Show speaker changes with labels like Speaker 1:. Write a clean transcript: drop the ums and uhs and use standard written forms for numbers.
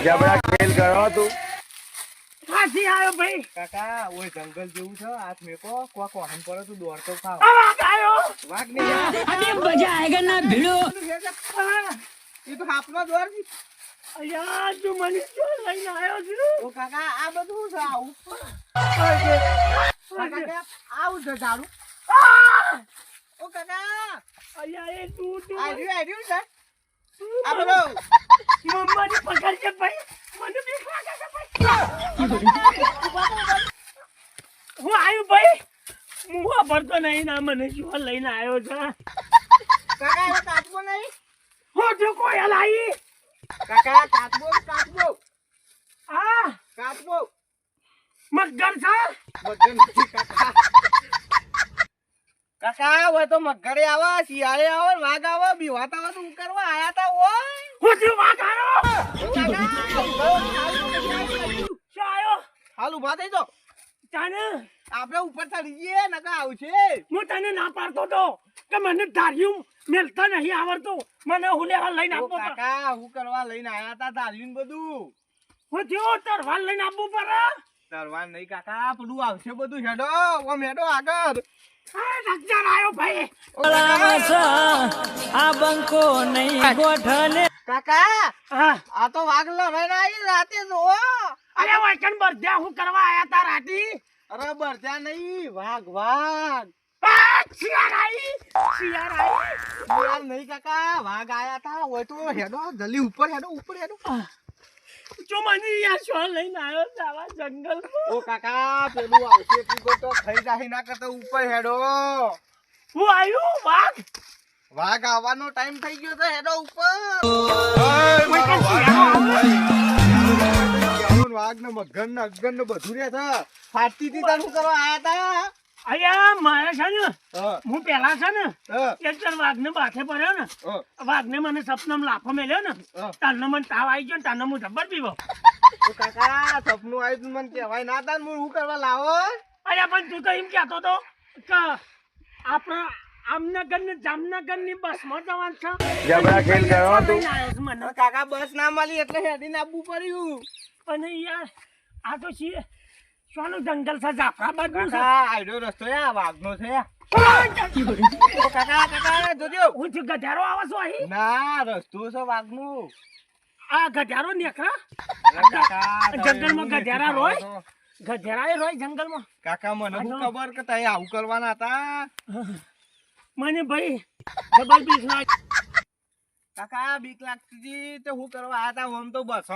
Speaker 1: જબરા ખેલ કરો તું
Speaker 2: કાથી આવ્યો ભાઈ?
Speaker 3: કાકા ઓય જંગલ જેવું છે, હાથ મેકો કોક વાહન પર તું દોડતો ખાવ.
Speaker 2: આ વાઘ આવ્યો.
Speaker 3: વાઘ નહીં યાર.
Speaker 4: अभी मजा आएगा ना भिड़ो.
Speaker 2: આ,
Speaker 3: એ તો હાથમાં દોર છે.
Speaker 2: અલ્યા, તું મને શું લઈને આવ્યો છે?
Speaker 3: ઓ કાકા આ બધું છે આવું. કાકા કે આવું છે ઝાડુ.
Speaker 2: આ,
Speaker 3: ઓ કાકા
Speaker 2: અલ્યા, એ તું
Speaker 3: આર્યું છે. આ બધો
Speaker 2: મને પકડજે ભાઈ. મને બીક લાગે છે ભાઈ. હું આવ્યો ભાઈ. હું વાપરતો નહીં ના, મને શું લઈને આવ્યો છે?
Speaker 3: કાકા એ કાચબો નહીં.
Speaker 2: હું જો કોઈ હલાઈ.
Speaker 3: કાકા કાચબો
Speaker 2: આ
Speaker 3: કાચબો
Speaker 2: મગર છે.
Speaker 3: મગર નથી કાકા. કાકા હવે તો મગરે આવે, શિયાળે આવે, વાઘ આવે, બીવાતા આવે તો હું કરવા આયા તા ઓય.
Speaker 2: હું જો વાઘ આવ્યો.
Speaker 3: ઓ કાકા
Speaker 2: શું આવ્યો?
Speaker 3: હાલ ઉભા થઈ જાઓ.
Speaker 2: તને
Speaker 3: આપણે ઉપર ચડી જઈએ નકા આવશે.
Speaker 2: હું તને ના પાડતો તો કે મને ધાર્યું મેલતા નહીં આવડતું. મને હું લેવા લઈને
Speaker 3: ઓ
Speaker 2: આપવો પડે.
Speaker 3: કાકા હું કરવા લઈને આયા તા ધાર્યું બધું.
Speaker 2: હું થયો તરવાલ લઈને આપવું પડે.
Speaker 3: તરવાર નહીં કાકા, પેલું આવશે બધું. હેડો ઓમ હેડો આગળ.
Speaker 2: આ નજર આવ્યો ભાઈ.
Speaker 3: ઓ કાકા,
Speaker 4: आ बंको नहीं गोठले.
Speaker 3: કાકા
Speaker 2: હા,
Speaker 3: આ તો વાઘ લડાઈને આવી રાતે જો.
Speaker 2: અરે વાયકન બરધ્યા હું કરવા આયા તા રાતી.
Speaker 3: અરે બરજા નહીં, વાઘ વાઘ.
Speaker 2: આ શિયાળ આઈ. શિયાળ આઈ.
Speaker 3: યાર નહીં કાકા, વાઘ આયા તા. ઓય તો હેડો જલ્દી ઉપર હેડો, ઉપર હેડો.
Speaker 2: જો મને યાર શું લઈને આવ્યો છે આવા જંગલ.
Speaker 3: ઓ કાકા પેલું આવશે કીધો તો થઈ જાય ના કરતા ઉપર હેડો.
Speaker 2: હું આવ્યું વાઘ.
Speaker 3: વાઘ આવવાનો ટાઈમ થઈ ગયો છે, હેડો ઉપર.
Speaker 2: વાયકન શિયાળ આવે.
Speaker 3: વાઘ ને મગર ને અગર ને બધું રે છે. ફાટતી હતી તાર શું કરવા આયા તા?
Speaker 2: અલ્યા મારે છે ને,
Speaker 3: હા,
Speaker 2: હું પેલા છે ને
Speaker 3: હા,
Speaker 2: એક જણ વાઘને બાથે પડ્યો ને,
Speaker 3: હા,
Speaker 2: વાઘને મને સપનામાં લાફો મેલ્યો ને,
Speaker 3: હા.
Speaker 2: તારનો મને તાવ આવી ગયો ને તારનો હું જબ્બર પીવો.
Speaker 3: તો કાકા સપનું આવ્યું તું મને કહેવાય ના તા ને હું શું કરવા લાવો?
Speaker 2: અરે પણ તું તો એમ કહેતો તો કે આપણે આમનગર ને જામનગર ની બસમાં જવાનું છે.
Speaker 1: જબરા ખેલ કરો તું
Speaker 2: લઈને આવ્યો છે મને.
Speaker 3: કાકા બસ ના મળી એટલે હેડીને આવવું પડ્યું.
Speaker 2: અને યાર આ તો શાનું જંગલ છે? જાફરાબાદ નું છે.
Speaker 3: કાકા આયડો રસ્તો આ વાઘનો છે. ઓ કાકા કાકા જોજો.
Speaker 2: હું છું ગધારો આવે છો અહીં.
Speaker 3: ના રસ્તો છે વાઘનું.
Speaker 2: આ ગધારો નીકળા.
Speaker 3: કાકા
Speaker 2: જંગલમાં ગધેડા રોય? ગધેડા રોય જંગલમાં.
Speaker 3: કાકા મને શું ખબર કે તઈ આવું કરવાના હતા.
Speaker 2: મને ભાઈ જબર બીક લાગે.
Speaker 3: કાકા બીક લાગતી હતી તો હું કરવા આયા તા? આમ તો બસ